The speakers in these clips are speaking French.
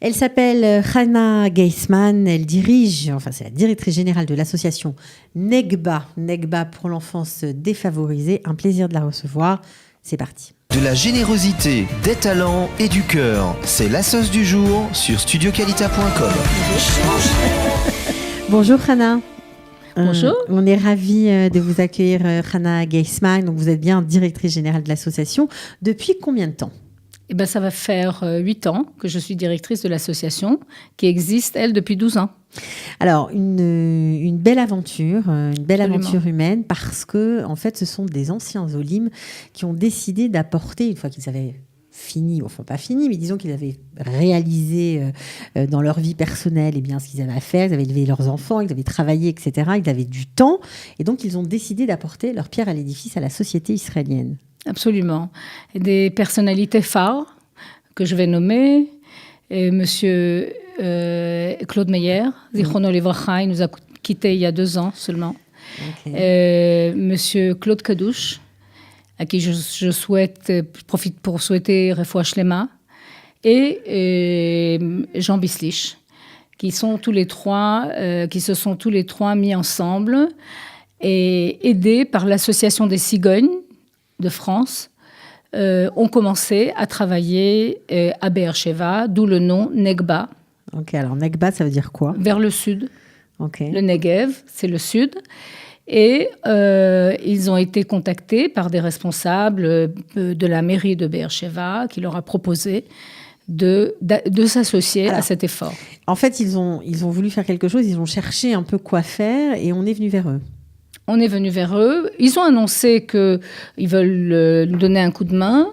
Elle s'appelle Hannah Geisman, c'est la directrice générale de l'association Negba pour l'enfance défavorisée. Un plaisir de la recevoir. C'est parti. De la générosité, des talents et du cœur. C'est la sauce du jour sur studioqualita.com. Bonjour Hannah. Bonjour. On est ravis de vous accueillir, Hannah Geisman. Donc vous êtes bien directrice générale de l'association. Depuis combien de temps ? Ça va faire 8 ans que je suis directrice de l'association qui existe, elle, depuis 12 ans. Alors, une belle aventure, Absolument. aventure humaine, parce que, en fait, ce sont des anciens Olim qui ont décidé d'apporter, une fois qu'ils avaient fini, enfin pas fini, mais disons qu'ils avaient réalisé dans leur vie personnelle ce qu'ils avaient à faire, ils avaient élevé leurs enfants, ils avaient travaillé, etc. Ils avaient du temps, et donc ils ont décidé d'apporter leur pierre à l'édifice à la société israélienne. Absolument. Et des personnalités phares que je vais nommer. Et Monsieur Claude Meyer, Zichrono Livracha, il nous a quittés il y a 2 ans seulement. Okay. Monsieur Claude Kadouche, à qui je profite pour souhaiter Refoua Shlema, et Jean Bislich, qui se sont tous les trois mis ensemble et aidés par l'Association des Cigognes de France, ont commencé à travailler à Be'er Sheva, d'où le nom Negba. Ok, alors Negba, ça veut dire quoi ? Vers le sud. Okay. Le Negev, c'est le sud. Et ils ont été contactés par des responsables de la mairie de Be'er Sheva qui leur a proposé de s'associer à cet effort. En fait, ils ont voulu faire quelque chose, ils ont cherché un peu quoi faire et on est venu vers eux. On est venu vers eux. Ils ont annoncé qu'ils veulent nous donner un coup de main.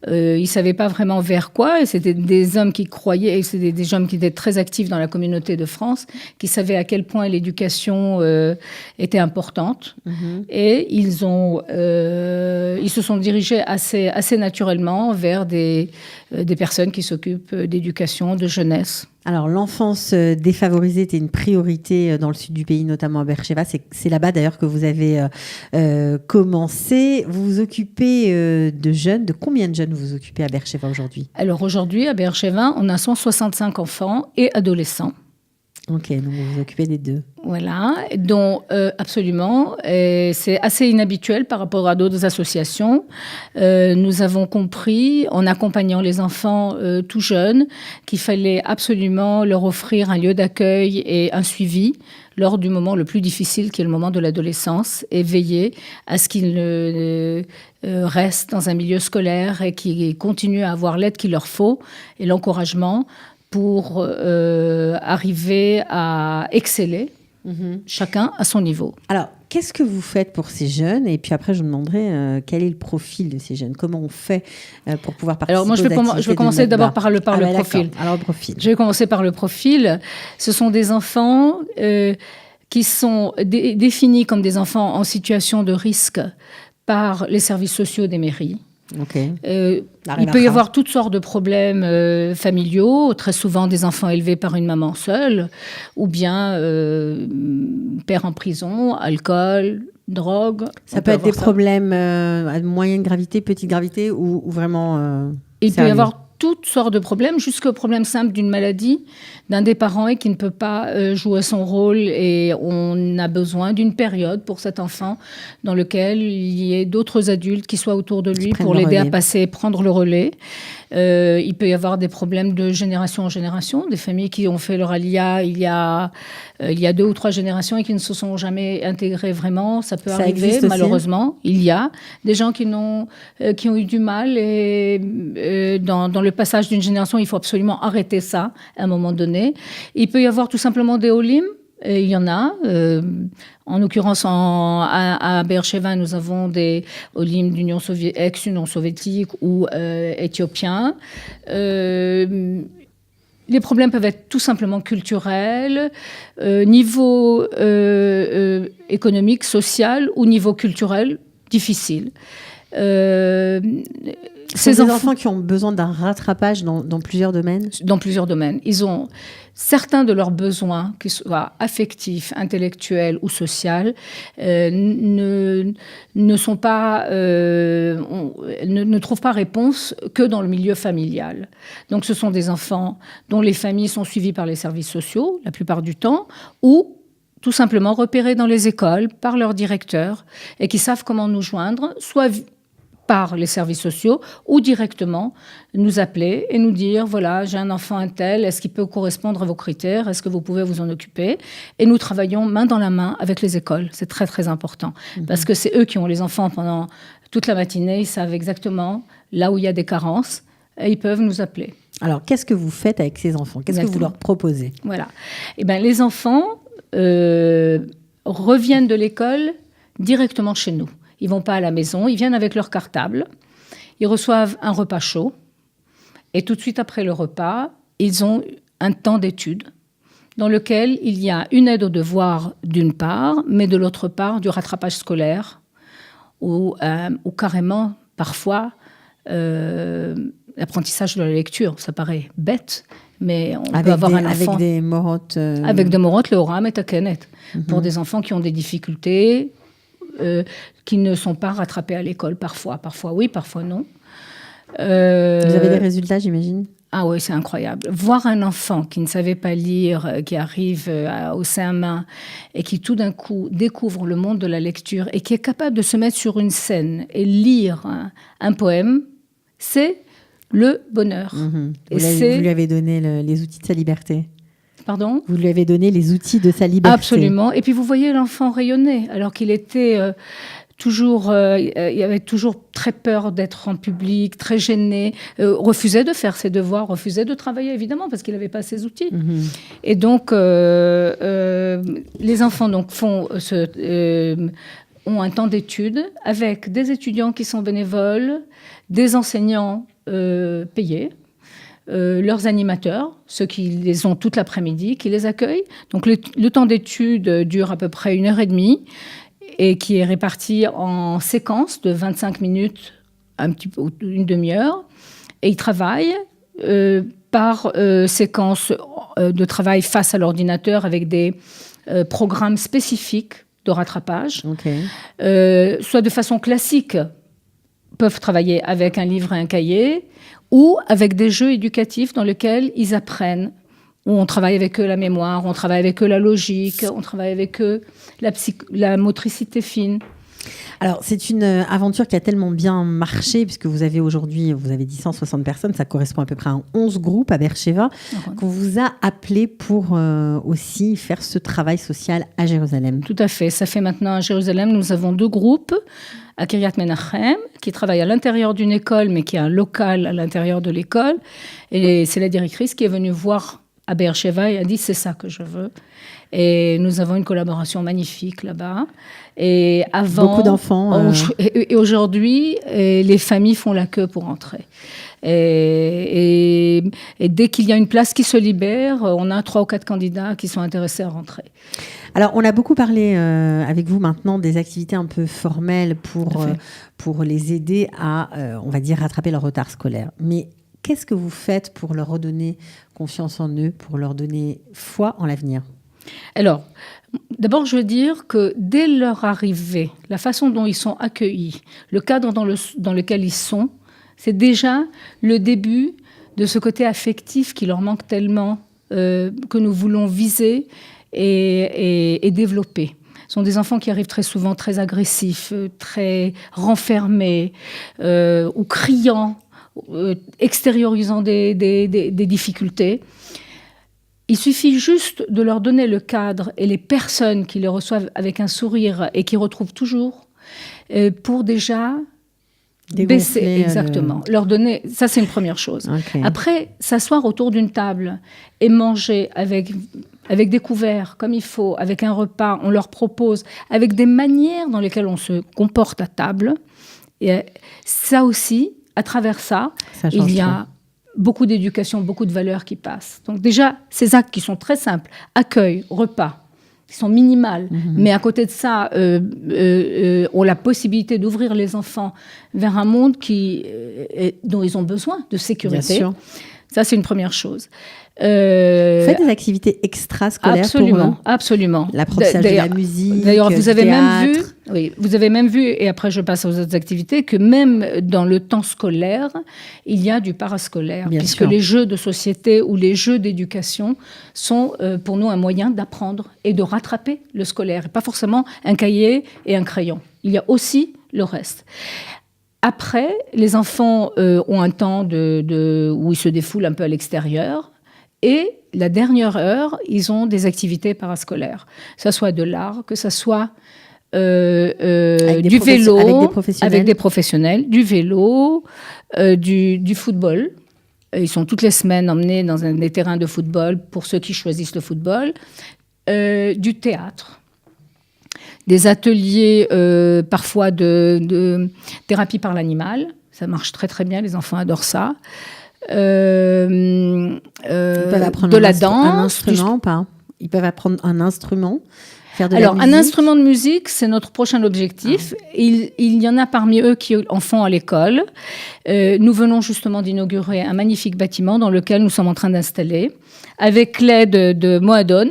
Ils ne savaient pas vraiment vers quoi. Et c'était des hommes qui croyaient, et c'était des hommes qui étaient très actifs dans la communauté de France, qui savaient à quel point l'éducation était importante. Mm-hmm. Et ils se sont dirigés assez naturellement vers des personnes qui s'occupent d'éducation, de jeunesse. Alors, l'enfance défavorisée était une priorité dans le sud du pays, notamment à Be'er Sheva. C'est là-bas, d'ailleurs, que vous avez commencé. Vous vous occupez de jeunes. De combien de jeunes vous vous occupez à Be'er Sheva aujourd'hui ? Alors, aujourd'hui, à Be'er Sheva, on a 165 enfants et adolescents. Ok, donc vous vous occupez des 2. Voilà, donc absolument. Et c'est assez inhabituel par rapport à d'autres associations. Nous avons compris, en accompagnant les enfants tout jeunes, qu'il fallait absolument leur offrir un lieu d'accueil et un suivi lors du moment le plus difficile, qui est le moment de l'adolescence, et veiller à ce qu'ils restent dans un milieu scolaire et qu'ils continuent à avoir l'aide qu'il leur faut et l'encouragement pour arriver à exceller, chacun à son niveau. Alors, qu'est-ce que vous faites pour ces jeunes ? Et puis après, je me demanderai quel est le profil de ces jeunes ? Comment on fait pour pouvoir participer ? Alors, moi, je vais commencer d'abord par le profil. Alors, le profil. Je vais commencer par le profil. Ce sont des enfants qui sont définis comme des enfants en situation de risque par les services sociaux des mairies. Okay. Il peut y avoir toutes sortes de problèmes familiaux, très souvent des enfants élevés par une maman seule, ou bien père en prison, alcool, drogue. Ça peut être des problèmes à moyenne gravité, petite gravité, ou vraiment il peut y avoir toutes sortes de problèmes, jusqu'au problème simple d'une maladie d'un des parents et qui ne peut pas jouer son rôle, et on a besoin d'une période pour cet enfant dans lequel il y ait d'autres adultes qui soient autour de lui pour l'aider à prendre le relais. Il peut y avoir des problèmes de génération en génération, des familles qui ont fait leur alia il y a 2 ou 3 générations et qui ne se sont jamais intégrées vraiment. Ça peut arriver, malheureusement. Il y a des gens qui ont eu du mal, et dans le passage d'une génération, il faut absolument arrêter ça à un moment donné. Il peut y avoir tout simplement des Olim. Et il y en a. En l'occurrence, à Be'er Sheva, nous avons des Olim ex-Union soviétique ou éthiopiens. Les problèmes peuvent être tout simplement culturels, niveau économique, social, ou niveau culturel, difficile. Ce sont des enfants qui ont besoin d'un rattrapage dans plusieurs domaines. Dans plusieurs domaines. Ils ont certains de leurs besoins, qu'ils soient affectifs, intellectuels ou sociaux, ne trouvent pas réponse que dans le milieu familial. Donc ce sont des enfants dont les familles sont suivies par les services sociaux, la plupart du temps, ou tout simplement repérés dans les écoles par leurs directeurs et qui savent comment nous joindre, soit par les services sociaux ou directement nous appeler et nous dire, voilà, j'ai un enfant un tel, est-ce qu'il peut correspondre à vos critères, est-ce que vous pouvez vous en occuper? Et nous travaillons main dans la main avec les écoles, c'est très très important, parce que c'est eux qui ont les enfants pendant toute la matinée, ils savent exactement là où il y a des carences et ils peuvent nous appeler. Alors, qu'est-ce que vous faites avec ces enfants? Qu'est-ce que vous leur proposez? Voilà. Eh bien, les enfants reviennent de l'école directement chez nous. Ils ne vont pas à la maison, ils viennent avec leur cartable, ils reçoivent un repas chaud, et tout de suite après le repas, ils ont un temps d'étude dans lequel il y a une aide aux devoirs d'une part, mais de l'autre part du rattrapage scolaire, ou carrément, parfois, l'apprentissage de la lecture. Ça paraît bête, mais on peut avoir un enfant... Avec des morottes... Avec des morottes, le oram et takenet, pour des enfants qui ont des difficultés... qui ne sont pas rattrapés à l'école parfois. Parfois oui, parfois non. Vous avez des résultats, j'imagine? Ah oui, c'est incroyable. Voir un enfant qui ne savait pas lire, qui arrive au CM1 et qui tout d'un coup découvre le monde de la lecture et qui est capable de se mettre sur une scène et lire un poème, c'est le bonheur. Vous lui avez donné les outils de sa liberté? Pardon ? Vous lui avez donné les outils de sa liberté. Absolument. Et puis vous voyez l'enfant rayonner, alors qu'il était il avait toujours très peur d'être en public, très gêné, refusait de faire ses devoirs, refusait de travailler évidemment parce qu'il n'avait pas ses outils. Et donc les enfants donc ont un temps d'études avec des étudiants qui sont bénévoles, des enseignants payés. Leurs animateurs, ceux qui les ont toute l'après-midi, qui les accueillent. Donc le temps d'étude dure à peu près 1h30 et qui est réparti en séquences de 25 minutes, une demi-heure. Et ils travaillent par séquence de travail face à l'ordinateur avec des programmes spécifiques de rattrapage, soit de façon classique, peuvent travailler avec un livre et un cahier, ou avec des jeux éducatifs dans lesquels ils apprennent, où on travaille avec eux la mémoire, on travaille avec eux la logique, on travaille avec eux la motricité fine. Alors, c'est une aventure qui a tellement bien marché, puisque vous avez aujourd'hui, vous avez dit 160 personnes, ça correspond à peu près à 11 groupes à Beersheva, qu'on vous a appelé pour aussi faire ce travail social à Jérusalem. Tout à fait. Ça fait maintenant à Jérusalem, nous avons 2 groupes, à Kiryat Menachem, qui travaille à l'intérieur d'une école, mais qui a un local à l'intérieur de l'école. Et c'est la directrice qui est venue voir à Beersheva et a dit « c'est ça que je veux ». Et nous avons une collaboration magnifique là-bas. Et avant, beaucoup d'enfants. Et aujourd'hui, les familles font la queue pour entrer. Et dès qu'il y a une place qui se libère, on a 3 ou 4 candidats qui sont intéressés à rentrer. Alors, on a beaucoup parlé avec vous maintenant des activités un peu formelles pour les aider à, on va dire, rattraper leur retard scolaire. Mais qu'est-ce que vous faites pour leur redonner confiance en eux, pour leur donner foi en l'avenir ? Alors, d'abord, je veux dire que dès leur arrivée, la façon dont ils sont accueillis, le cadre dans lequel ils sont, c'est déjà le début de ce côté affectif qui leur manque tellement, que nous voulons viser et développer. Ce sont des enfants qui arrivent très souvent très agressifs, très renfermés ou criants, extériorisant des difficultés. Il suffit juste de leur donner le cadre et les personnes qui les reçoivent avec un sourire et qui retrouvent toujours pour déjà baisser. Exactement. Leur donner, ça c'est une première chose. Après, s'asseoir autour d'une table et manger avec des couverts comme il faut, avec un repas, on leur propose, avec des manières dans lesquelles on se comporte à table. Et ça aussi, à travers ça il y a beaucoup d'éducation, beaucoup de valeurs qui passent. Donc déjà, ces actes qui sont très simples, accueil, repas, qui sont minimales. Mais à côté de ça, ont la possibilité d'ouvrir les enfants vers un monde dont ils ont besoin de sécurité. Bien sûr. Ça, c'est une première chose. Vous faites des activités extrascolaires absolument, pour eux. Absolument. L'apprentissage de la musique, d'ailleurs, vous avez théâtre. vous avez même vu, et après je passe aux autres activités, que même dans le temps scolaire, il y a du parascolaire, Bien puisque sûr. les jeux de société ou les jeux d'éducation sont pour nous un moyen d'apprendre et de rattraper le scolaire, et pas forcément un cahier et un crayon. Il y a aussi le reste. Après, les enfants ont un temps où ils se défoulent un peu à l'extérieur. Et la dernière heure, ils ont des activités parascolaires. Que ce soit de l'art, que ce soit du vélo, avec des professionnels, du vélo, du football. Ils sont toutes les semaines emmenés dans des terrains de football pour ceux qui choisissent le football. Du théâtre. Des ateliers parfois de thérapie par l'animal. Ça marche très très bien, les enfants adorent ça. Ils peuvent apprendre de la danse. Un instrument ou pas? Ils peuvent apprendre un instrument, faire de Alors, la musique. un instrument de musique, c'est notre prochain objectif. Il y en a parmi eux qui en font à l'école. Nous venons justement d'inaugurer un magnifique bâtiment dans lequel nous sommes en train d'installer, avec l'aide de Moadone.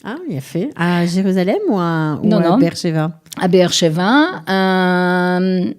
Ah, il a fait. À Jérusalem ou à Beersheba? À Beersheba, un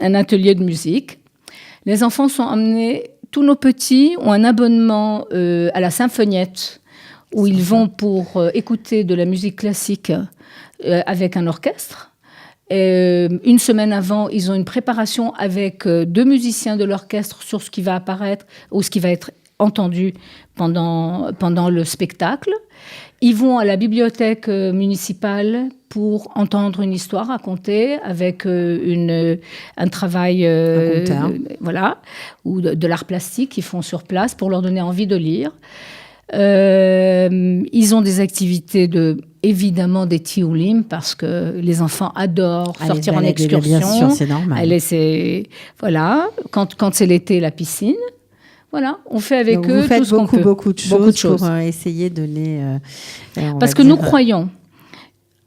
atelier de musique. Les enfants sont emmenés, tous nos petits ont un abonnement à la Symphoniette, où ils vont pour écouter de la musique classique avec un orchestre. Une semaine avant, ils ont une préparation avec 2 musiciens de l'orchestre sur ce qui va apparaître ou ce qui va être entendu pendant le spectacle. Ils vont à la bibliothèque municipale pour entendre une histoire racontée avec un travail ou de l'art plastique qu'ils font sur place pour leur donner envie de lire. Ils ont des activités évidemment des tioulim parce que les enfants adorent sortir en excursion. Bien sûr, c'est normal. Quand c'est l'été, la piscine. Voilà, on fait avec donc eux tout ce qu'on peut. Vous faites beaucoup de choses pour essayer de les... Parce que nous croyons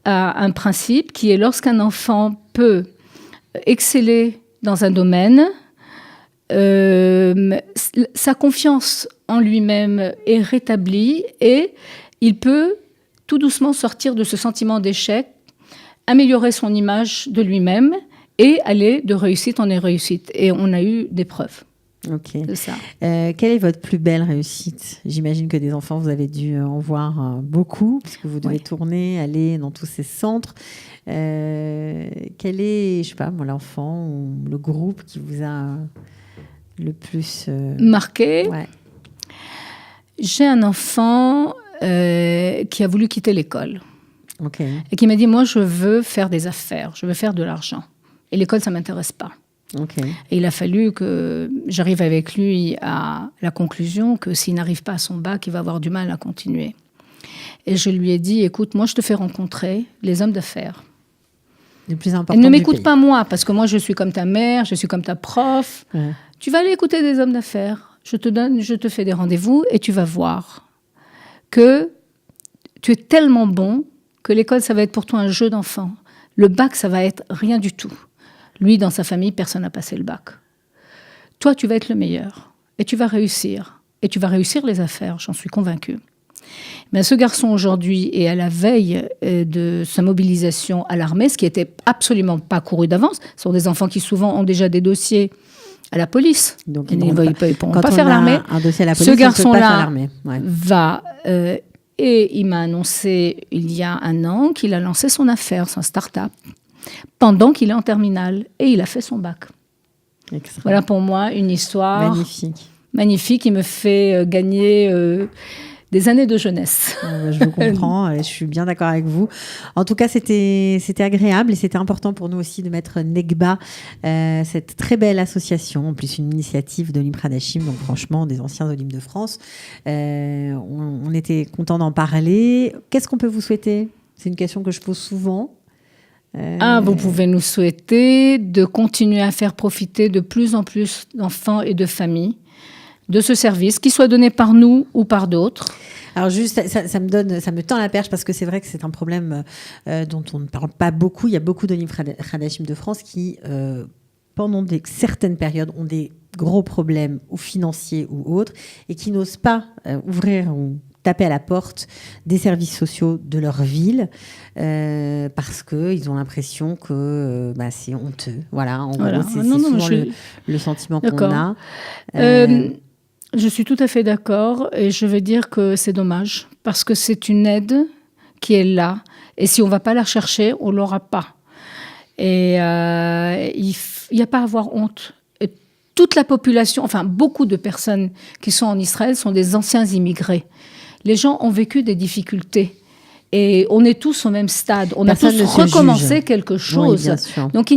à un principe qui est lorsqu'un enfant peut exceller dans un domaine, sa confiance en lui-même est rétablie et il peut tout doucement sortir de ce sentiment d'échec, améliorer son image de lui-même et aller de réussite en réussite. Et on a eu des preuves. Ok. De ça. Quelle est votre plus belle réussite? J'imagine que des enfants, vous avez dû en voir beaucoup, puisque vous devez tourner, aller dans tous ces centres. Quel est, je sais pas, moi, l'enfant ou le groupe qui vous a le plus marqué? J'ai un enfant qui a voulu quitter l'école. Et qui m'a dit, moi, je veux faire des affaires, je veux faire de l'argent. Et l'école, ça ne m'intéresse pas. Et il a fallu que j'arrive avec lui à la conclusion que s'il n'arrive pas à son bac, il va avoir du mal à continuer. Et je lui ai dit, écoute, moi je te fais rencontrer les hommes d'affaires. Le plus important. Elle ne m'écoute pas moi, parce que moi je suis comme ta mère, je suis comme ta prof. Tu vas aller écouter des hommes d'affaires. Je te fais des rendez-vous et tu vas voir que tu es tellement bon que l'école, ça va être pour toi un jeu d'enfant. Le bac, ça va être rien du tout. Lui, dans sa famille, personne n'a passé le bac. Toi, tu vas être le meilleur. Et tu vas réussir. Et tu vas réussir les affaires, j'en suis convaincue. Mais ce garçon, aujourd'hui, est à la veille de sa mobilisation à l'armée, ce qui n'était absolument pas couru d'avance. Ce sont des enfants qui, souvent, ont déjà des dossiers à la police. Donc, ils ne pourront pas faire l'armée. Un dossier à la police, ce garçon-là va... et il m'a annoncé, il y a 1 an, qu'il a lancé son affaire, son start-up, pendant qu'il est en terminale. Et il a fait son bac. Voilà pour moi une histoire magnifique qui me fait gagner des années de jeunesse. Je vous comprends, je suis bien d'accord avec vous. En tout cas, c'était agréable et c'était important pour nous aussi de mettre Negba, cette très belle association, en plus une initiative de l'Olim Hadashim, donc franchement des anciens Olim de France. On était content d'en parler. Qu'est-ce qu'on peut vous souhaiter? C'est une question que je pose souvent. Vous pouvez nous souhaiter de continuer à faire profiter de plus en plus d'enfants et de familles de ce service, qu'il soit donné par nous ou par d'autres. Alors juste, ça me tend la perche parce que c'est vrai que c'est un problème dont on ne parle pas beaucoup. Il y a beaucoup d'Olim Hadashim de France qui, pendant certaines périodes, ont des gros problèmes ou financiers ou autres et qui n'osent pas ouvrir ou taper à la porte des services sociaux de leur ville parce qu'ils ont l'impression que c'est honteux. Voilà, en gros, c'est souvent le sentiment qu'on a. Je suis tout à fait d'accord et je vais dire que c'est dommage parce que c'est une aide qui est là et si on ne va pas la chercher, on ne l'aura pas. Et il n'y a pas à avoir honte. Et toute la population, enfin beaucoup de personnes qui sont en Israël sont des anciens immigrés. Les gens ont vécu des difficultés. Et on est tous au même stade. On a tous recommencé quelque chose. Oui, donc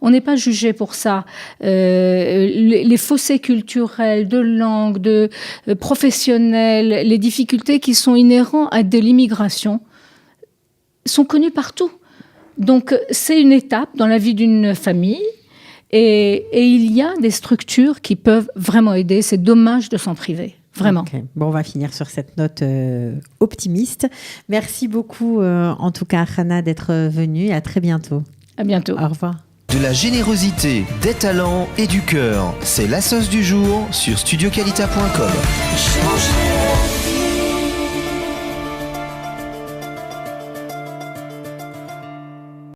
on n'est pas jugé pour ça. Les fossés culturels, de langue, de professionnels, les difficultés qui sont inhérentes à de l'immigration sont connues partout. Donc c'est une étape dans la vie d'une famille. Et il y a des structures qui peuvent vraiment aider. C'est dommage de s'en priver. Vraiment. Okay. Bon, on va finir sur cette note optimiste. Merci beaucoup, en tout cas, Hana, d'être venue. À très bientôt. À bientôt. Au revoir. De la générosité, des talents et du cœur. C'est la sauce du jour sur studioqualita.com.